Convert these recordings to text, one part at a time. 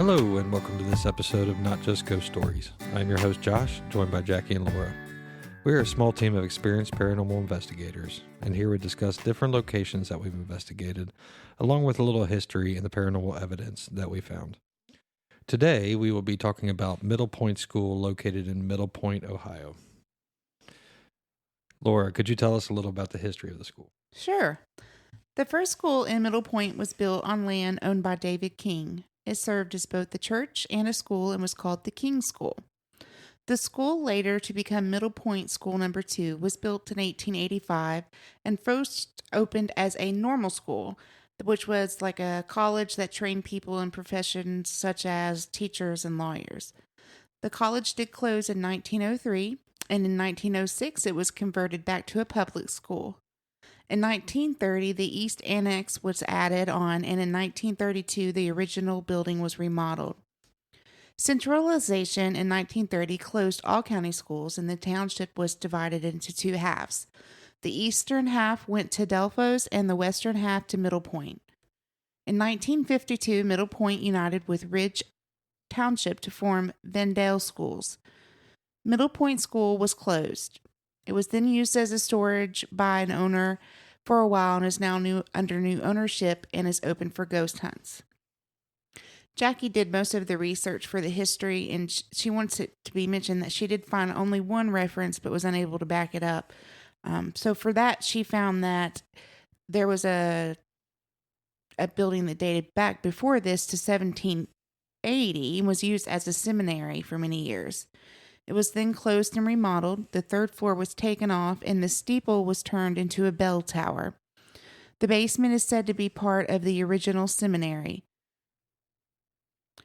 Hello, and welcome to this episode of Not Just Ghost Stories. I'm your host, Josh, joined by Jackie and Laura. We're a small team of experienced paranormal investigators, and here we discuss different locations that we've investigated, along with a little history and the paranormal evidence that we found. Today, we will be talking about Middlepoint School located in Middlepoint, Ohio. Laura, could you tell us a little about the history of the school? Sure. The first school in Middlepoint was built on land owned by David King. It served as both a church and a school and was called the King School. The school, later to become Middlepoint School No. 2, was built in 1885 and first opened as a normal school, which was like a college that trained people in professions such as teachers and lawyers. The college did close in 1903, and in 1906 it was converted back to a public school. In 1930, the East Annex was added on, and in 1932, the original building was remodeled. Centralization in 1930 closed all county schools, and the township was divided into two halves. The eastern half went to Delphos, and the western half to Middlepoint. In 1952, Middlepoint united with Ridge Township to form Vendale Schools. Middlepoint School was closed. It was then used as a storage by an owner for a while and is now under new ownership and is open for ghost hunts. Jackie did most of the research for the history, and she wants it to be mentioned that she did find only one reference but was unable to back it up. So for that, she found that there was a building that dated back before this to 1780 and was used as a seminary for many years. It was then closed and remodeled. The third floor was taken off, and the steeple was turned into a bell tower. The basement is said to be part of the original seminary.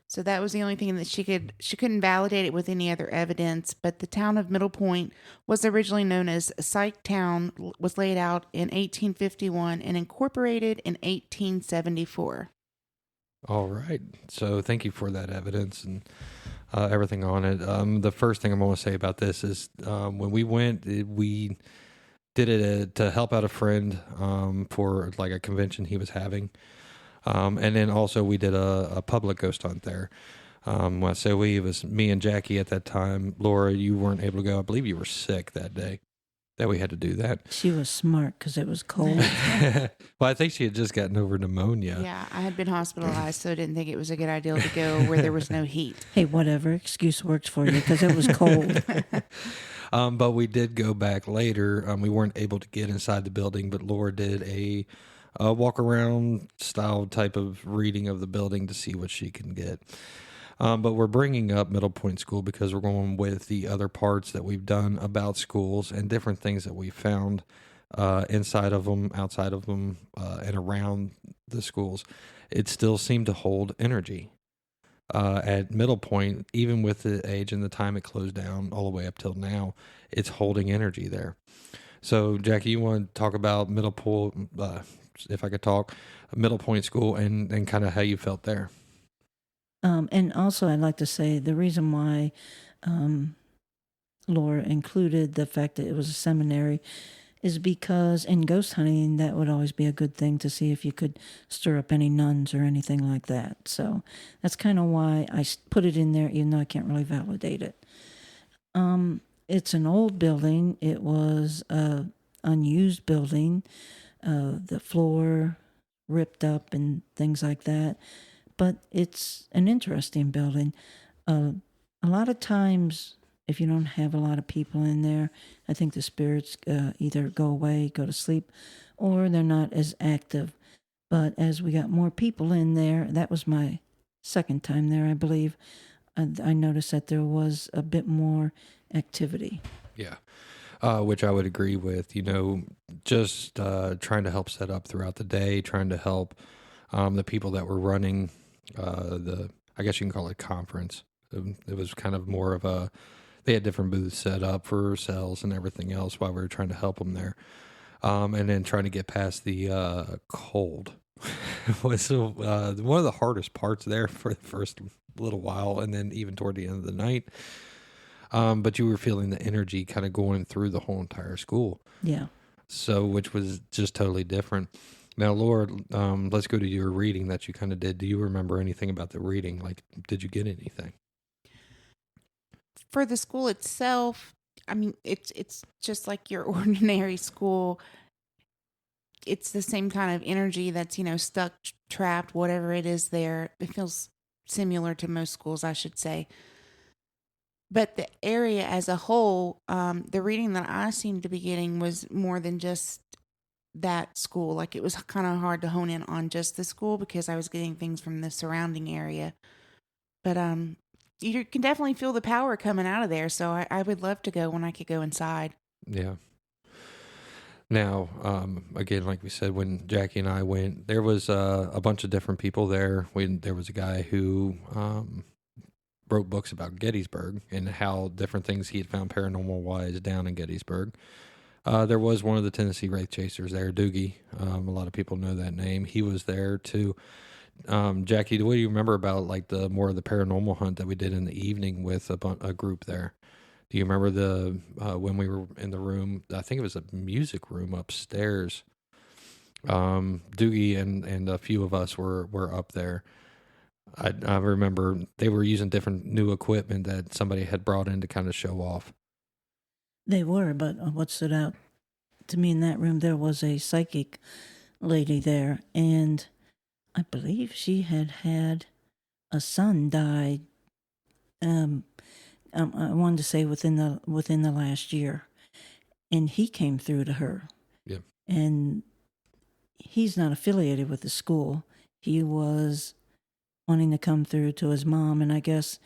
So that was the only thing that she couldn't validate it with any other evidence, but the town of Middlepoint was originally known as Syke Town, was laid out in 1851 and incorporated in 1874. All right. So thank you for that evidence and everything on it. The first thing I'm going to say about this is when we went, we did it to help out a friend for like a convention he was having. And then also we did a public ghost hunt there. When I say we, it was me and Jackie at that time. Laura, you weren't able to go. I believe you were sick that day that we had to do that. She was smart because it was cold. Well, I think she had just gotten over pneumonia. Yeah, I had been hospitalized, so I didn't think it was a good idea to go where there was no heat. Hey, whatever. Excuse works for you because it was cold. But we did go back later. We weren't able to get inside the building, but Laura did a walk around style type of reading of the building to see what she can get. But we're bringing up Middlepoint School because we're going with the other parts that we've done about schools and different things that we found inside of them, outside of them, and around the schools. It still seemed to hold energy. At Middlepoint, even with the age and the time it closed down all the way up till now, it's holding energy there. So, Jackie, you want to talk about Middlepoint, if I could talk, Middlepoint School and kind of how you felt there? And also, I'd like to say the reason why Laura included the fact that it was a seminary is because in ghost hunting, that would always be a good thing to see if you could stir up any nuns or anything like that. So that's kind of why I put it in there, even though I can't really validate it. It's an old building. It was an unused building. The floor ripped up and things like that. But it's an interesting building. A lot of times, if you don't have a lot of people in there, I think the spirits either go away, go to sleep, or they're not as active. But as we got more people in there, that was my second time there, I believe, I noticed that there was a bit more activity. Yeah. Which I would agree with, just trying to help set up throughout the day, trying to help the people that were running I guess you can call it conference. It was kind of more of they had different booths set up for sales and everything else while we were trying to help them there. And then trying to get past the cold was one of the hardest parts there for the first little while, and then even toward the end of the night. But you were feeling the energy kind of going through the whole entire school. Yeah. So, which was just totally different. Now, Lord, let's go to your reading that you kind of did. Do you remember anything about the reading? Like, did you get anything? For the school itself, I mean, it's just like your ordinary school. It's the same kind of energy that's, stuck, trapped, whatever it is there. It feels similar to most schools, I should say. But the area as a whole, the reading that I seemed to be getting was more than just that school. Like, it was kind of hard to hone in on just the school because I was getting things from the surrounding area. But you can definitely feel the power coming out of there. So I would love to go when I could go inside. Yeah. Now, again, like we said, when Jackie and I went, there was a bunch of different people there. There was a guy who wrote books about Gettysburg and how different things he had found paranormal-wise down in Gettysburg. There was one of the Tennessee Wraith Chasers there, Doogie. A lot of people know that name. He was there too. Jackie, what do you remember about like the more of the paranormal hunt that we did in the evening with a group there? Do you remember the when we were in the room? I think it was a music room upstairs. Doogie and a few of us were up there. I remember they were using different new equipment that somebody had brought in to kind of show off. They were, but what stood out to me in that room, there was a psychic lady there, and I believe she had a son die. I wanted to say within the last year, and he came through to her. Yeah, and he's not affiliated with the school. He was wanting to come through to his mom, and I guess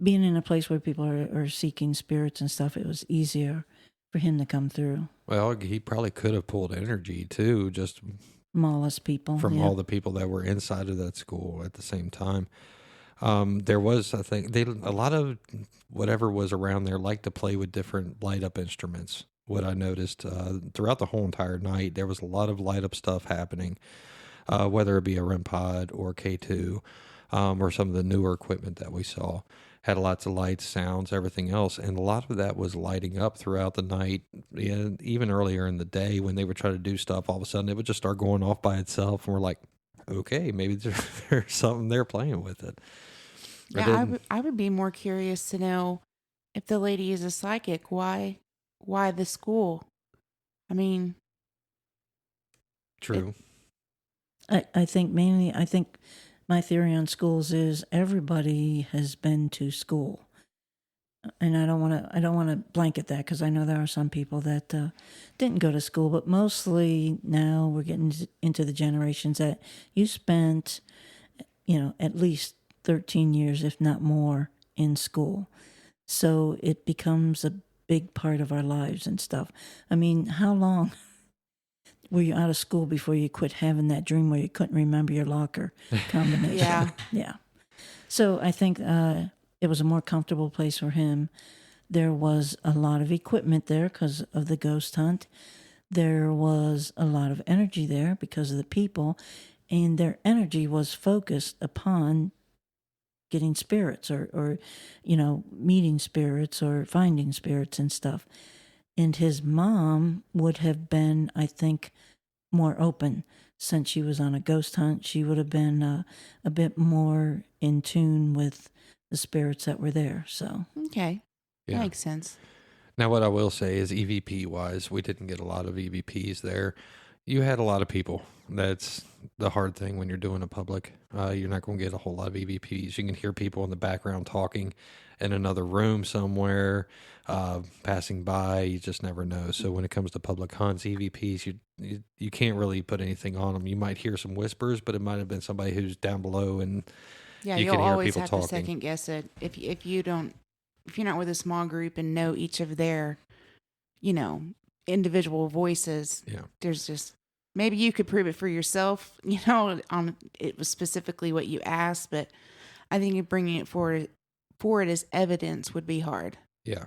being in a place where people are seeking spirits and stuff, it was easier for him to come through. well, he probably could have pulled energy too, just Mollusk people from all the people that were inside of that school at the same time. There was, I think, a lot of whatever was around there liked to play with different light up instruments. What I noticed throughout the whole entire night, there was a lot of light up stuff happening, whether it be a REM pod or K2, or some of the newer equipment that we saw. Had lots of lights, sounds, everything else. And a lot of that was lighting up throughout the night. And even earlier in the day when they would try to do stuff, all of a sudden it would just start going off by itself. And we're like, okay, maybe there's something there playing with it. Yeah, I would be more curious to know if the lady is a psychic, why the school? I mean, True. I think my theory on schools is everybody has been to school, and I don't want to blanket that because I know there are some people that didn't go to school, but mostly now we're getting into the generations that you spent, at least 13 years, if not more, in school. So it becomes a big part of our lives and stuff. I mean, how long were you out of school before you quit having that dream where you couldn't remember your locker combination? Yeah. Yeah. So I think it was a more comfortable place for him. There was a lot of equipment there because of the ghost hunt. There was a lot of energy there because of the people, and their energy was focused upon getting spirits or meeting spirits or finding spirits and stuff. And his mom would have been, I think, more open since she was on a ghost hunt. She would have been a bit more in tune with the spirits that were there. So okay, Yeah. that makes sense. Now, what I will say is EVP wise, we didn't get a lot of EVPs there. You had a lot of people. That's the hard thing when you're doing a public. You're not going to get a whole lot of EVPs. You can hear people in the background talking in another room somewhere, passing by. You just never know. So when it comes to public hunts, EVPs, you can't really put anything on them. You might hear some whispers, but it might have been somebody who's down below, and Yeah, you you'll can hear always people have talking. to second guess it if you're not with a small group and know each of their, individual voices. Yeah. There's just maybe you could prove it for yourself. On it was specifically what you asked, but I think bringing it forward as evidence would be hard. Yeah.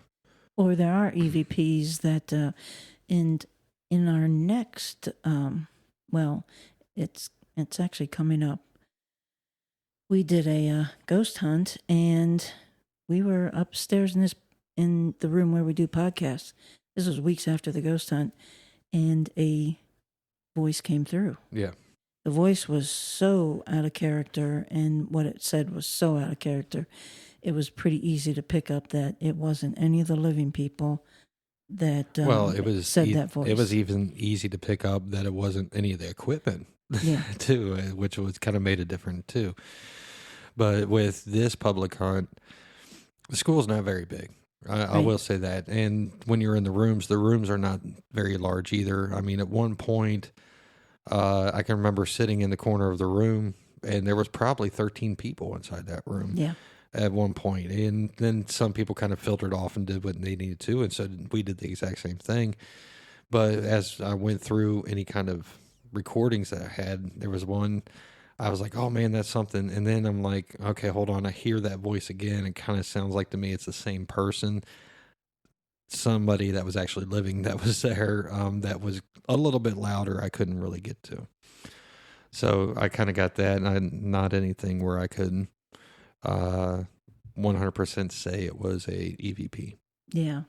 or there are EVPs that in our next it's actually coming up. We did a ghost hunt, and we were upstairs in the room where we do podcasts. This was weeks after the ghost hunt, and a voice came through. Yeah. The voice was so out of character, and what it said was so out of character. It was pretty easy to pick up that it wasn't any of the living people that Well, said that voice. It was even easy to pick up that it wasn't any of the equipment, Yeah. too, which was kind of made it different too. But with this public hunt, the school's not very big. I Right. will say that. And when you're in the rooms are not very large either. I mean, at one point, I can remember sitting in the corner of the room, and there was probably 13 people inside that room. Yeah. At one point, and then some people kind of filtered off and did what they needed to, and so we did the exact same thing. But as I went through any kind of recordings that I had, there was one I was like, oh man, that's something. And then I'm like, okay, hold on, I hear that voice again. It kind of sounds like to me it's the same person, somebody that was actually living that was there, that was a little bit louder I couldn't really get to. So I kind of got that, and not anything where I could 100% say it was a EVP. Yeah.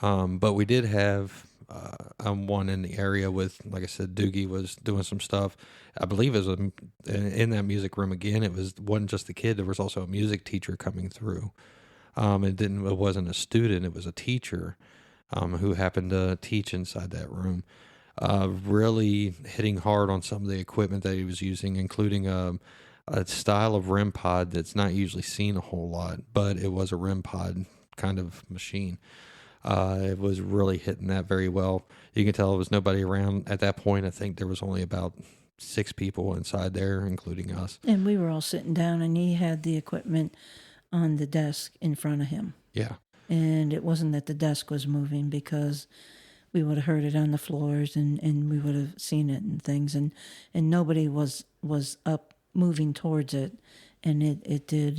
But we did have one in the area with, like I said, Doogie was doing some stuff. I believe it was in that music room again. Wasn't just the kid. There was also a music teacher coming through. It wasn't a student. It was a teacher who happened to teach inside that room. Really hitting hard on some of the equipment that he was using, including a style of REM pod that's not usually seen a whole lot, but it was a REM pod kind of machine. It was really hitting that very well. You can tell there was nobody around at that point. I think there was only about 6 people inside there, including us. And we were all sitting down, and he had the equipment on the desk in front of him. Yeah. And it wasn't that the desk was moving, because we would have heard it on the floors, and we would have seen it and things. And nobody was up moving towards it. And it did,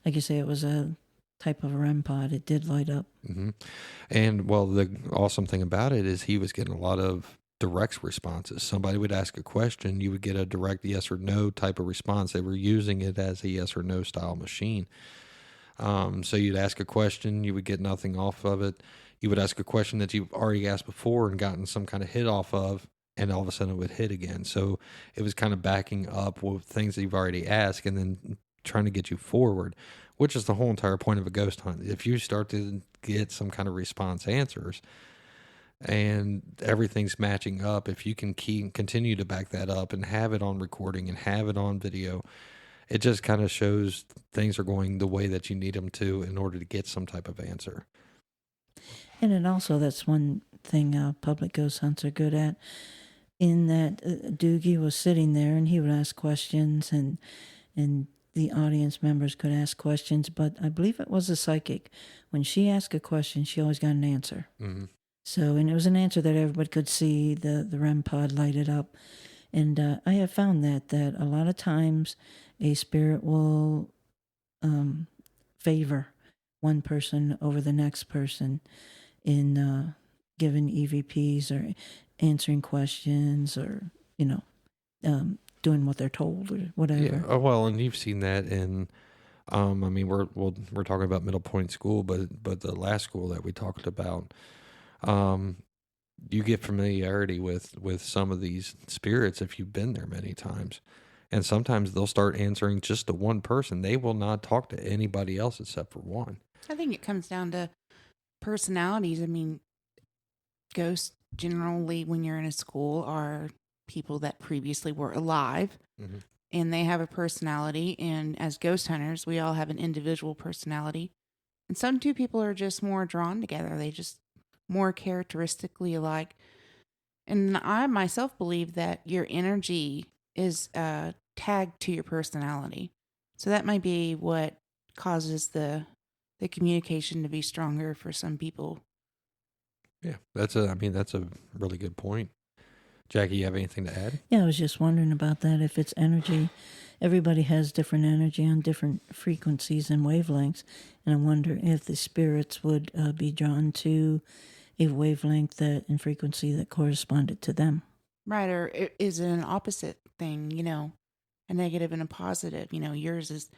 like you say, it was a type of a REM pod. It did light up. Mm-hmm. And well, the awesome thing about it is he was getting a lot of direct responses. Somebody would ask a question, you would get a direct yes or no type of response. They were using it as a yes or no style machine. So you'd ask a question, you would get nothing off of it. You would ask a question that you've already asked before and gotten some kind of hit off of, and all of a sudden it would hit again. So it was kind of backing up with things that you've already asked and then trying to get you forward, which is the whole entire point of a ghost hunt. If you start to get some kind of response answers and everything's matching up, if you can continue to back that up and have it on recording and have it on video, it just kind of shows things are going the way that you need them to in order to get some type of answer. And it also, that's one thing public ghost hunts are good at, in that Doogie was sitting there and he would ask questions, and the audience members could ask questions, but I believe it was a psychic. When she asked a question, she always got an answer. Mm-hmm. So, and it was an answer that everybody could see, the REM pod lighted up. And I have found that a lot of times a spirit will favor one person over the next person in giving EVPs or answering questions, or, doing what they're told or whatever. Yeah. Oh, well, and you've seen that in, I mean, we're talking about Middlepoint School, but the last school that we talked about, you get familiarity with some of these spirits if you've been there many times. And sometimes they'll start answering just to one person. They will not talk to anybody else except for one. I think it comes down to personalities. I mean, ghosts generally, when you're in a school, are people that previously were alive, mm-hmm. and they have a personality. And as ghost hunters, we all have an individual personality. And some two people are just more drawn together. They just more characteristically alike. And I myself believe that your energy is tagged to your personality. So that might be what causes the communication to be stronger for some people. Yeah, that's a really good point. Jackie, you have anything to add? Yeah, I was just wondering about that. If it's energy, everybody has different energy on different frequencies and wavelengths. And I wonder if the spirits would be drawn to a wavelength and frequency that corresponded to them. Right, or is it an opposite thing, a negative and a positive? Yours is,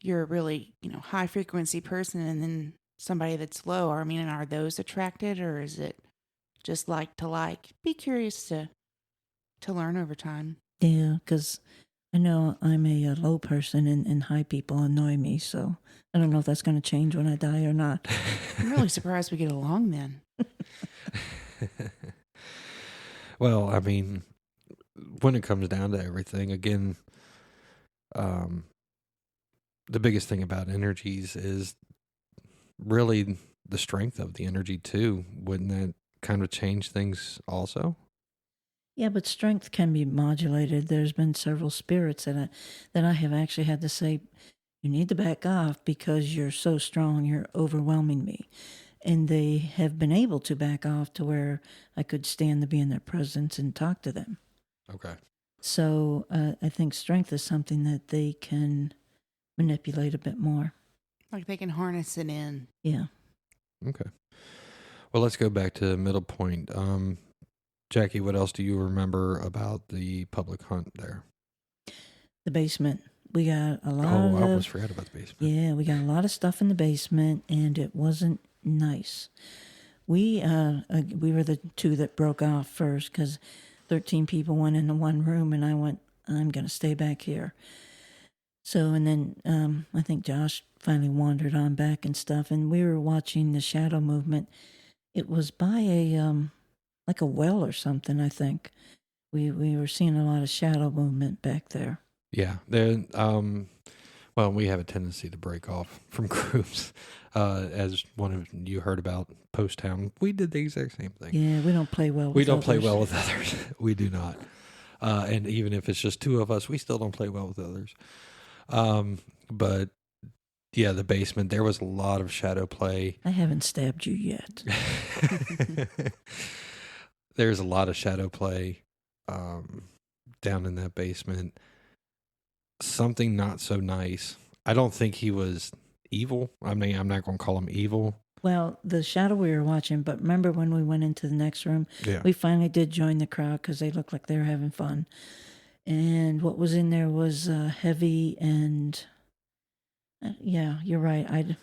you're a really, high frequency person, and then somebody that's low. I mean, are those attracted, or is it just like to like? Be curious to to learn over time. Yeah, because I know I'm a low person and high people annoy me. So I don't know if that's going to change when I die or not. I'm really surprised we get along then. Well, I mean, when it comes down to everything, again, the biggest thing about energies is really the strength of the energy too. Wouldn't that kind of change things also? Yeah, but strength can be modulated. There's been several spirits that I have actually had to say, you need to back off because you're so strong, you're overwhelming me. And they have been able to back off to where I could stand to be in their presence and talk to them. Okay. So I think strength is something that they can manipulate a bit more. Like they can harness it in. Yeah. Okay. Well, let's go back to Middlepoint. Jackie, what else do you remember about the public hunt there? The basement. We got a lot I of... almost forgot about the basement. Yeah, we got a lot of stuff in the basement, and it wasn't nice. We were the two that broke off first because 13 people went into one room, and I went, I'm going to stay back here. So, and then I think Josh finally wandered on back and stuff, and we were watching the shadow movement. It was by like a well or something, I think. We were seeing a lot of shadow movement back there. Yeah. Well, we have a tendency to break off from groups. As one of you heard about Post Town, we did the exact same thing. Yeah, we don't play well with We don't others. play well with others. We do not. And even if it's just two of us, we still don't play well with others. But yeah, the basement, there was a lot of shadow play. I haven't stabbed you yet. There's a lot of shadow play down in that basement. Something not so nice. I don't think he was evil. I mean, I'm not going to call him evil. Well, the shadow we were watching, but remember when we went into the next room? Yeah. We finally did join the crowd because they looked like they were having fun. And what was in there was heavy and... yeah, you're right. I've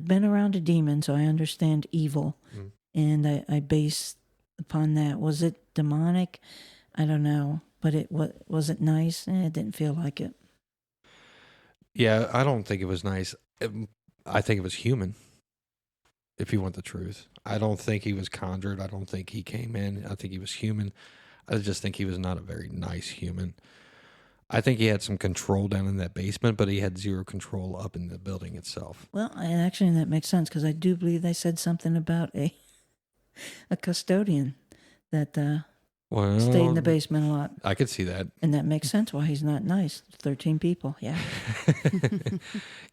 been around a demon, so I understand evil. Mm. And I base upon that. Was it demonic? I don't know. But was it nice? It didn't feel like it. Yeah, I don't think it was nice. I think it was human, if you want the truth. I don't think he was conjured. I don't think he came in. I think he was human. I just think he was not a very nice human. I think he had some control down in that basement, but he had zero control up in the building itself. Well, actually, that makes sense because I do believe they said something about a custodian that stayed in the basement a lot. I could see that. And that makes sense why he's not nice. 13 people, yeah.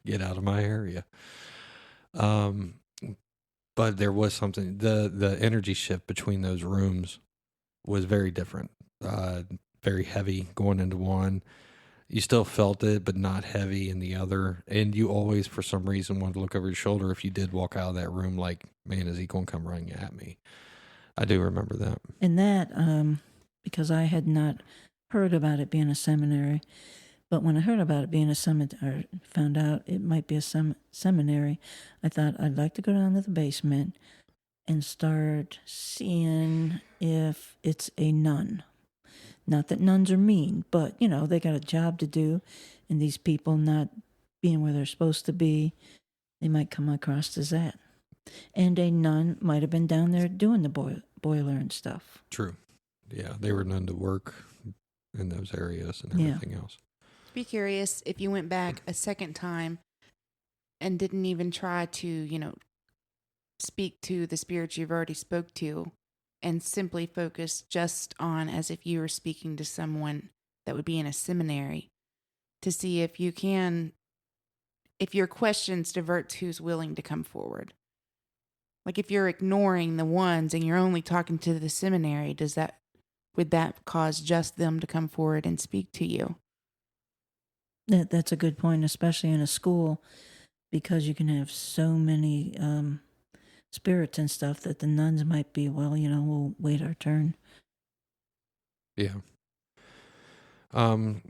Get out of my area. But there was something, the energy shift between those rooms was very different. Very heavy going into one. You still felt it, but not heavy in the other. And you always, for some reason, wanted to look over your shoulder if you did walk out of that room like, man, is he going to come running at me? I do remember that. And that, because I had not heard about it being a seminary, but when I heard about it being a cemetery, found out it might be a seminary, I thought I'd like to go down to the basement and start seeing if it's a nun. Not that nuns are mean, but, they got a job to do, and these people not being where they're supposed to be, they might come across as that. And a nun might have been down there doing the boiler and stuff. True. Yeah, they were known to work in those areas and everything else. Be curious if you went back a second time and didn't even try to, speak to the spirits you've already spoke to, and simply focus just on as if you were speaking to someone that would be in a seminary, to see if your questions divert to who's willing to come forward. Like if you're ignoring the ones and you're only talking to the seminary, would that cause just them to come forward and speak to you? That's a good point, especially in a school, because you can have so many spirits and stuff that the nuns might be, we'll wait our turn. Yeah. I'm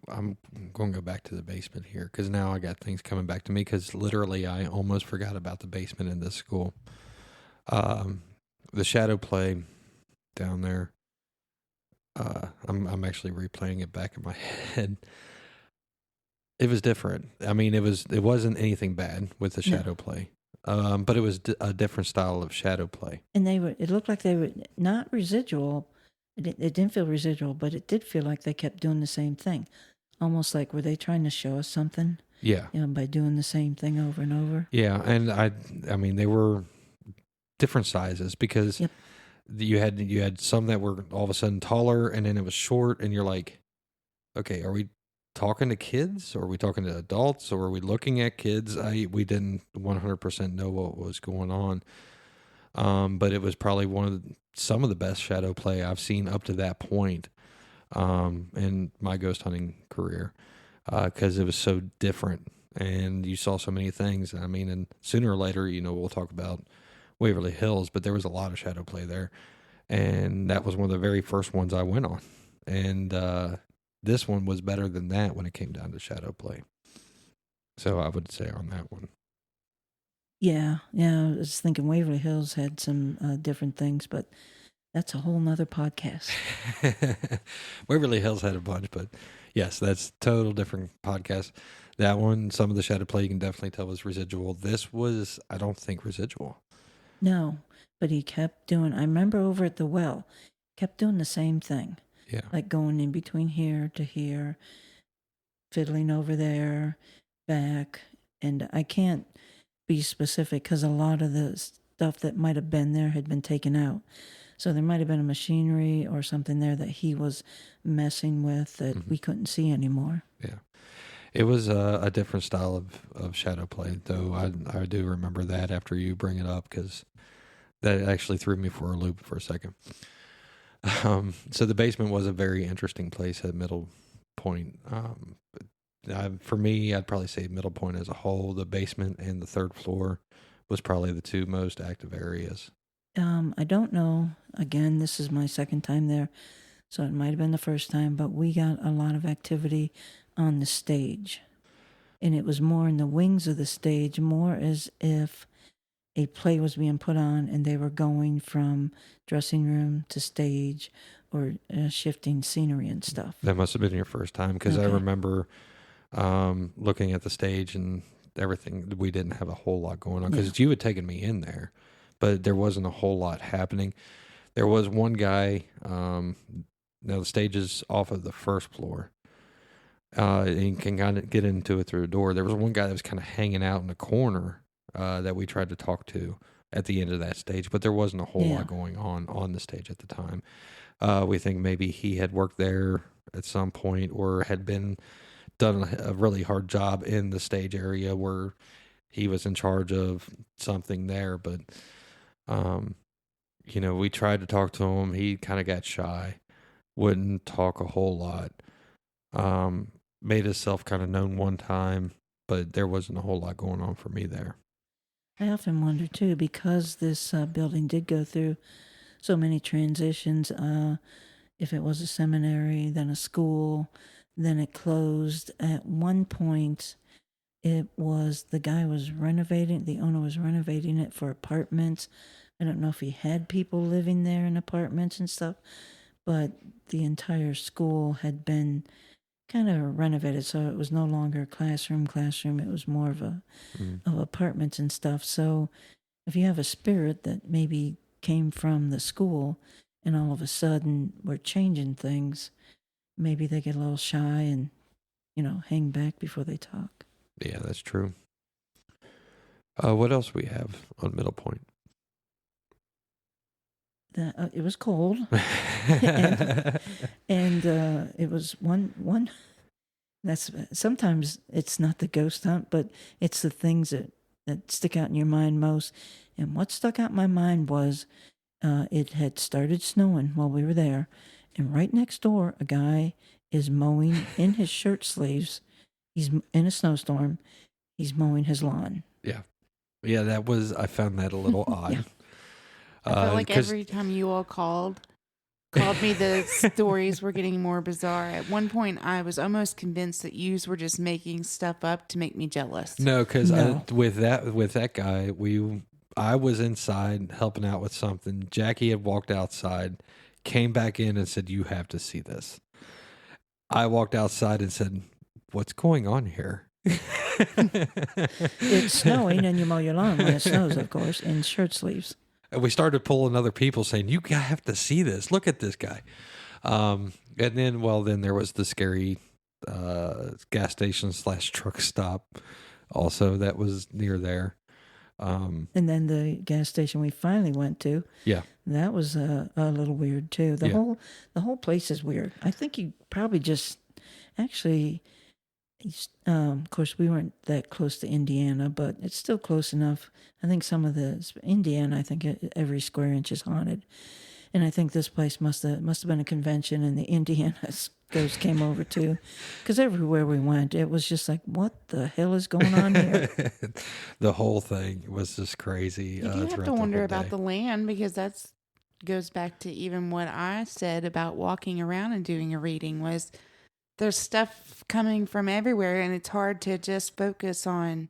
going to go back to the basement here because now I got things coming back to me because literally I almost forgot about the basement in this school. The shadow play, down there. I'm actually replaying it back in my head. It was different. I mean, it wasn't anything bad with the shadow play, but it was a different style of shadow play. And it looked like they were not residual. It didn't feel residual, but it did feel like they kept doing the same thing. Almost like, were they trying to show us something? Yeah. By doing the same thing over and over. Yeah, and I mean, they were different sizes because you had some that were all of a sudden taller, and then it was short, and you're like, okay, are we talking to kids, or are we talking to adults, or are we looking at kids? We didn't 100% know what was going on, but it was probably some of the best shadow play I've seen up to that point in my ghost hunting career, because it was so different, and you saw so many things. I mean, and sooner or later, we'll talk about Waverly Hills, but there was a lot of shadow play there, and that was one of the very first ones I went on, and this one was better than that when it came down to shadow play. So I would say on that one. Yeah. I was thinking Waverly Hills had some different things, but that's a whole nother podcast. Waverly Hills had a bunch, but yes, that's total different podcast. That one, some of the shadow play you can definitely tell was residual. This was, I don't think, residual. No, but he kept doing, I remember over at the well, kept doing the same thing. Yeah. Like going in between here to here, fiddling over there, back. And I can't be specific because a lot of the stuff that might have been there had been taken out. So there might have been a machinery or something there that he was messing with that we couldn't see anymore. Yeah. It was a different style of shadow play, though. I do remember that after you bring it up, because that actually threw me for a loop for a second. So the basement was a very interesting place at Middlepoint. For me, I'd probably say Middlepoint as a whole, the basement and the third floor was probably the two most active areas. I don't know. Again, this is my second time there, so it might have been the first time, but we got a lot of activity on the stage. And it was more in the wings of the stage, more as if a play was being put on and they were going from dressing room to stage or shifting scenery and stuff. That must have been your first time, because I remember looking at the stage and everything. We didn't have a whole lot going on because you had taken me in there, but there wasn't a whole lot happening. There was one guy, now the stage is off of the first floor. And you can kind of get into it through the door. There was one guy that was kind of hanging out in the corner that we tried to talk to at the end of that stage, but there wasn't a whole lot going on the stage at the time. We think maybe he had worked there at some point or had done a really hard job in the stage area where he was in charge of something there. But, we tried to talk to him. He kind of got shy, wouldn't talk a whole lot. Made himself kind of known one time, but there wasn't a whole lot going on for me there. I often wonder too, because this building did go through so many transitions, if it was a seminary, then a school, then it closed. At one point, the owner was renovating it for apartments. I don't know if he had people living there in apartments and stuff, but the entire school had been kind of renovated, so it was no longer classroom. It was more of of apartments and stuff. So if you have a spirit that maybe came from the school and all of a sudden we're changing things, maybe they get a little shy and hang back before they talk. Yeah, that's true. What else we have on Middlepoint? It was cold, and it was one. That's sometimes it's not the ghost hunt, but it's the things that stick out in your mind most. And what stuck out in my mind was it had started snowing while we were there, and right next door, a guy is mowing in his shirt sleeves. He's in a snowstorm. He's mowing his lawn. Yeah, I found that a little odd. Yeah. I felt like every time you all called me, the stories were getting more bizarre. At one point, I was almost convinced that yous were just making stuff up to make me jealous. No, because with that guy, I was inside helping out with something. Jackie had walked outside. came back in and said, "You have to see this." I walked outside and said, "What's going on here?" It's snowing and you mow your lawn when it snows, of course, in shirt sleeves. And we started pulling other people saying, "You have to see this. Look at this guy." And then there was the scary gas station / truck stop also that was near there. And then the gas station we finally went to, Yeah. that was a little weird too. The whole place is weird. I think you probably just actually, of course, we weren't that close to Indiana, but it's still close enough. I think some of the Indiana, I think every square inch is haunted, and I think this place must have been a convention, and the Indiana ghosts came over too, because everywhere we went, it was just like, what the hell is going on here? The whole thing was just crazy. You do have to wonder about the land, because that's goes back to even what I said about walking around and doing a reading. Was there's stuff coming from everywhere, and it's hard to just focus on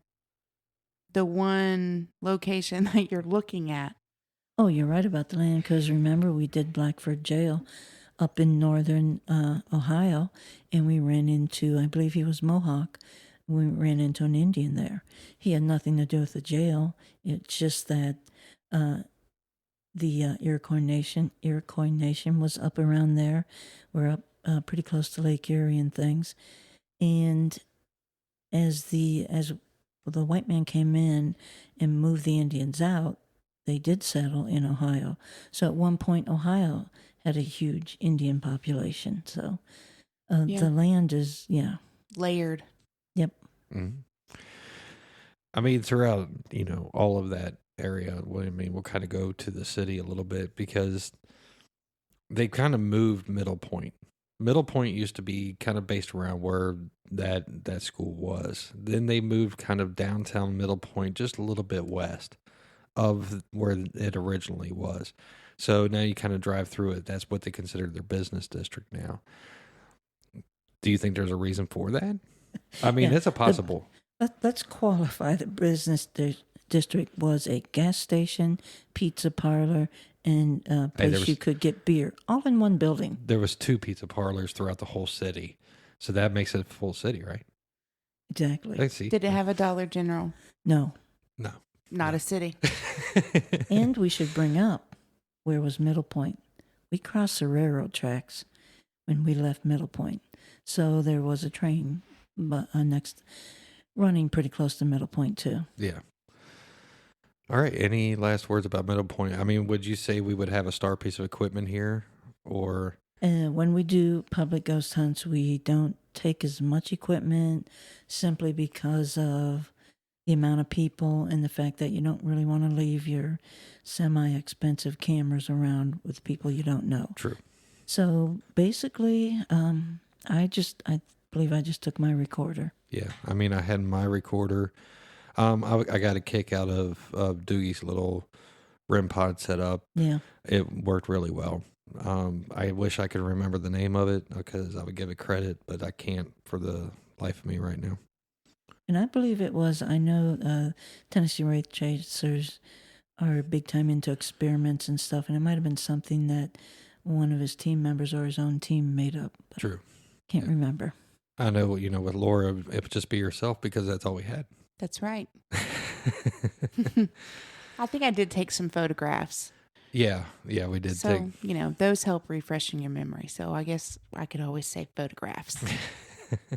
the one location that you're looking at. Oh, you're right about the land, because remember, we did Blackford Jail up in northern Ohio, and we ran into, I believe he was Mohawk, we ran into an Indian there. He had nothing to do with the jail. It's just that the Iroquois Nation was up around there. We're up pretty close to Lake Erie and things. And as the white man came in and moved the Indians out, they did settle in Ohio. So at one point, Ohio had a huge Indian population. So the land is, layered. Yep. Mm-hmm. I mean, throughout, all of that area, we'll kind of go to the city a little bit, because they kind of moved Middlepoint. Middlepoint used to be kind of based around where that school was. Then they moved kind of downtown Middlepoint, just a little bit west of where it originally was. So now you kind of drive through it. That's what they consider their business district now. Do you think there's a reason for that? I mean, it's a possible. Let's qualify the business district was a gas station, pizza parlor, and a place you could get beer, all in one building. There was 2 pizza parlors throughout the whole city. So that makes it a full city, right? Exactly. Let's see. Did it have a Dollar General? No. Not a city. And we should bring up, where was Middlepoint? We crossed the railroad tracks when we left Middlepoint. So there was a train next, running pretty close to Middlepoint too. Yeah. All right. Any last words about Middlepoint? I mean, would you say we would have a star piece of equipment here, or? When we do public ghost hunts, we don't take as much equipment, simply because of the amount of people and the fact that you don't really want to leave your semi-expensive cameras around with people you don't know. True. So basically, I believe I just took my recorder. Yeah. I mean, I had my recorder. I got a kick out of Doogie's little REM pod setup. Yeah. It worked really well. I wish I could remember the name of it, because I would give it credit, but I can't for the life of me right now. And I believe it was, I know Tennessee Wraith Chasers are big time into experiments and stuff, and it might have been something that one of his team members or his own team made up. True. Can't remember. I know, with Laura, it would just be yourself, because that's all we had. That's right. I think I did take some photographs. Yeah, we did. So, those help refreshing your memory. So I guess I could always say photographs.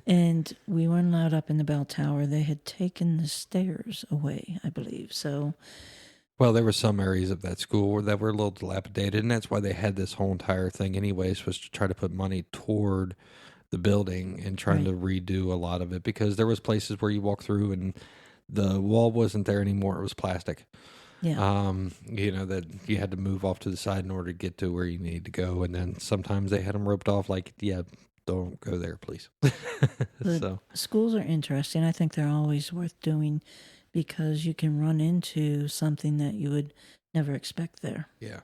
And we weren't allowed up in the bell tower. They had taken the stairs away, I believe. So, well, there were some areas of that school that were a little dilapidated, and that's why they had this whole entire thing anyways, was to try to put money toward the building and trying to redo a lot of it, because there was places where you walk through and the wall wasn't there anymore. It was plastic. Yeah. That you had to move off to the side in order to get to where you needed to go. And then sometimes they had them roped off, like, don't go there, please. So schools are interesting. I think they're always worth doing, because you can run into something that you would never expect there. Yeah.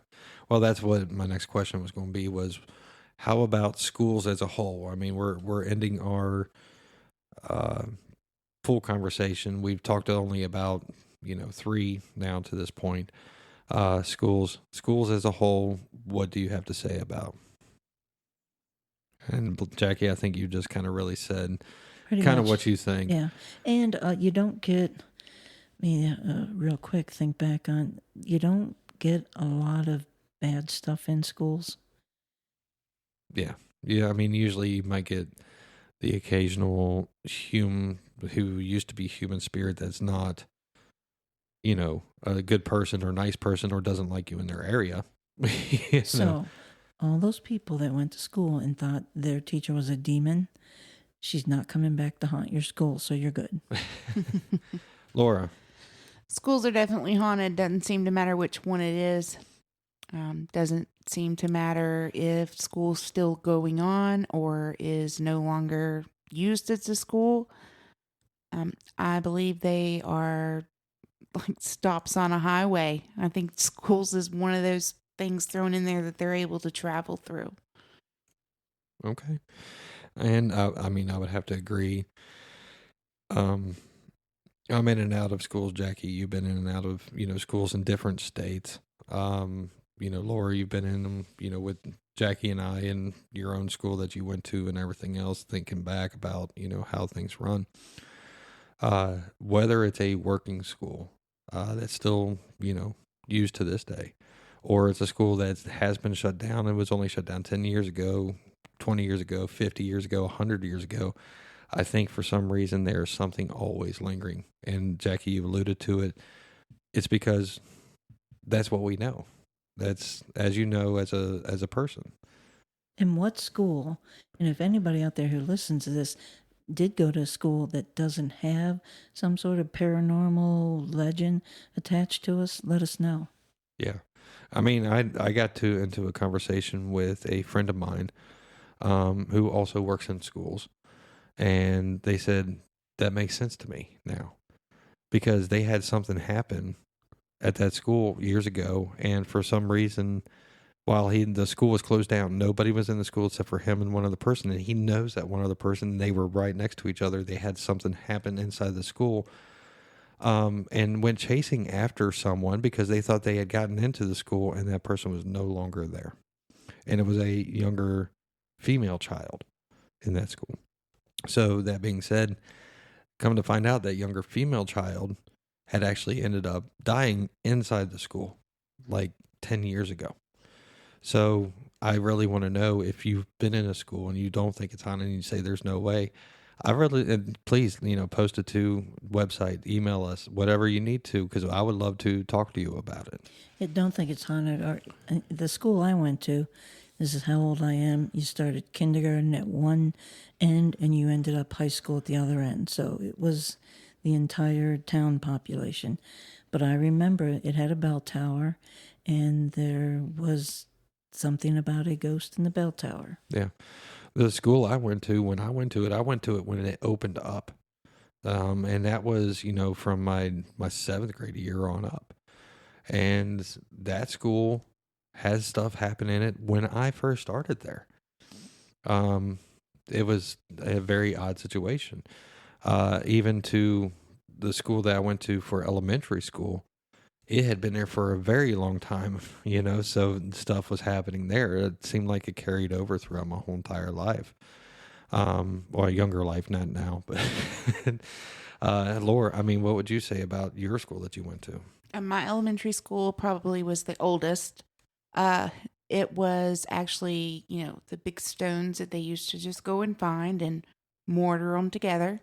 Well, that's what my next question was going to be, was how about schools as a whole? I mean, we're ending our full conversation. We've talked only about 3 now to this point. Schools as a whole, what do you have to say about? And Jackie, I think you just kind of really said Pretty kind of much. what you think. Yeah. And you don't get, real quick, think back on, you don't get a lot of bad stuff in schools. Yeah. Yeah. I mean, usually you might get the occasional human who used to be human spirit that's not, a good person or nice person or doesn't like you in their area. So, all those people that went to school and thought their teacher was a demon, she's not coming back to haunt your school, so you're good. Laura. Schools are definitely haunted. Doesn't seem to matter which one it is. Doesn't seem to matter if school's still going on or is no longer used as a school. I believe they are like stops on a highway. I think schools is one of those things thrown in there that they're able to travel through. Okay. And I mean, I would have to agree. I'm in and out of schools, Jackie. You've been in and out of, schools in different states. Laura, you've been in them, with Jackie and I in your own school that you went to and everything else, thinking back about, how things run. Whether it's a working school that's still, used to this day, or it's a school that has been shut down and was only shut down 10 years ago, 20 years ago, 50 years ago, 100 years ago, I think for some reason there's something always lingering. And Jackie, you alluded to it. It's because that's what we know. That's, as you know, as a person. In what school, and if anybody out there who listens to this did go to a school that doesn't have some sort of paranormal legend attached to us, let us know. Yeah. I mean, I got into a conversation with a friend of mine who also works in schools, and they said that makes sense to me now because they had something happen at that school years ago, and for some reason, while the school was closed down, nobody was in the school except for him and one other person, and he knows that one other person. They were right next to each other. They had something happen inside the school, and went chasing after someone because they thought they had gotten into the school, and that person was no longer there, and it was a younger female child in that school. So that being said, come to find out that younger female child had actually ended up dying inside the school like 10 years ago. So I really want to know if you've been in a school and you don't think it's haunted and you say there's no way. And please, post it to website, email us, whatever you need to, because I would love to talk to you about it. I don't think it's haunted. Or the school I went to, this is how old I am. You started kindergarten at one end and you ended up high school at the other end. So it was the entire town population. But I remember it had a bell tower and there was something about a ghost in the bell tower. Yeah. The school I went to, when I went to it when it opened up. And that was, from my 7th grade year on up. And that school has stuff happen in it when I first started there. It was a very odd situation. Even to the school that I went to for elementary school, it had been there for a very long time, so stuff was happening there. It seemed like it carried over throughout my whole entire life. Well, younger life, not now, but Laura, I mean, what would you say about your school that you went to? My elementary school probably was the oldest. It was actually, the big stones that they used to just go and find and mortar them together.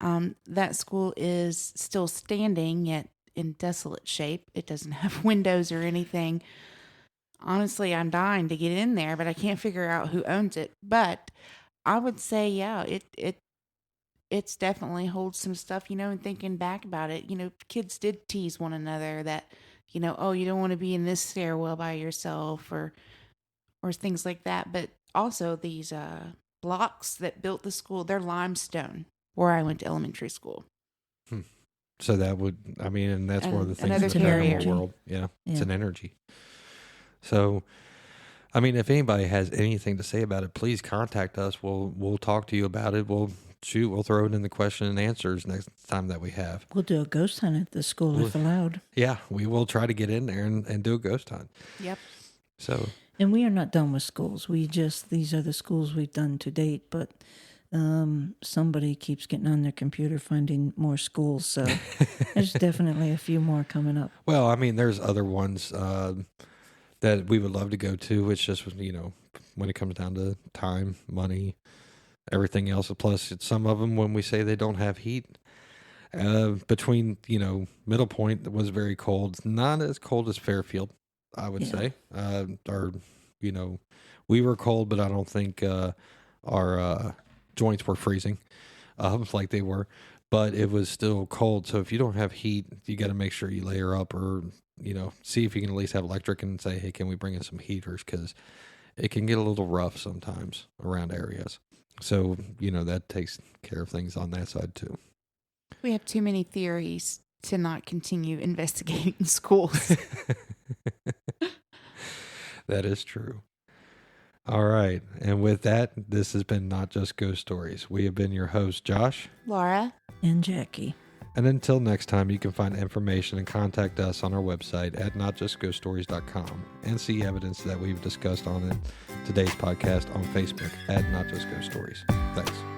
Mm-hmm. That school is still standing, yet in desolate shape. It doesn't have windows or anything. Honestly, I'm dying to get in there, but I can't figure out who owns it. But I would say, yeah, it's definitely holds some stuff, and thinking back about it, kids did tease one another that, oh, you don't want to be in this stairwell by yourself or things like that. But also these blocks that built the school, they're limestone where I went to elementary school. So that would, and that's one of the things in the paranormal world. Yeah, it's an energy. So, if anybody has anything to say about it, please contact us. We'll talk to you about it. We'll shoot, we'll throw it in the question and answers next time that we have. We'll do a ghost hunt at the school if allowed. Yeah, we will try to get in there and do a ghost hunt. Yep. So, And we are not done with schools. These are the schools we've done to date, but somebody keeps getting on their computer finding more schools. So there's definitely a few more coming up. well, I mean, there's other ones that we would love to go to. It's just, when it comes down to time, money, everything else. Plus, some of them, when we say they don't have heat, between, Middlepoint was very cold. Not as cold as Fairfield, I would say. We were cold, but I don't think our joints were freezing like they were. But it was still cold. So if you don't have heat, you got to make sure you layer up or, see if you can at least have electric and say, hey, can we bring in some heaters? Because it can get a little rough sometimes around areas. So, that takes care of things on that side too. We have too many theories to not continue investigating schools. That is true. All right. And with that, this has been Not Just Ghost Stories. We have been your hosts, Josh. Laura. And Jackie. And until next time, you can find information and contact us on our website at notjustghoststories.com and see evidence that we've discussed on today's podcast on Facebook at Not Just Ghost Stories. Thanks.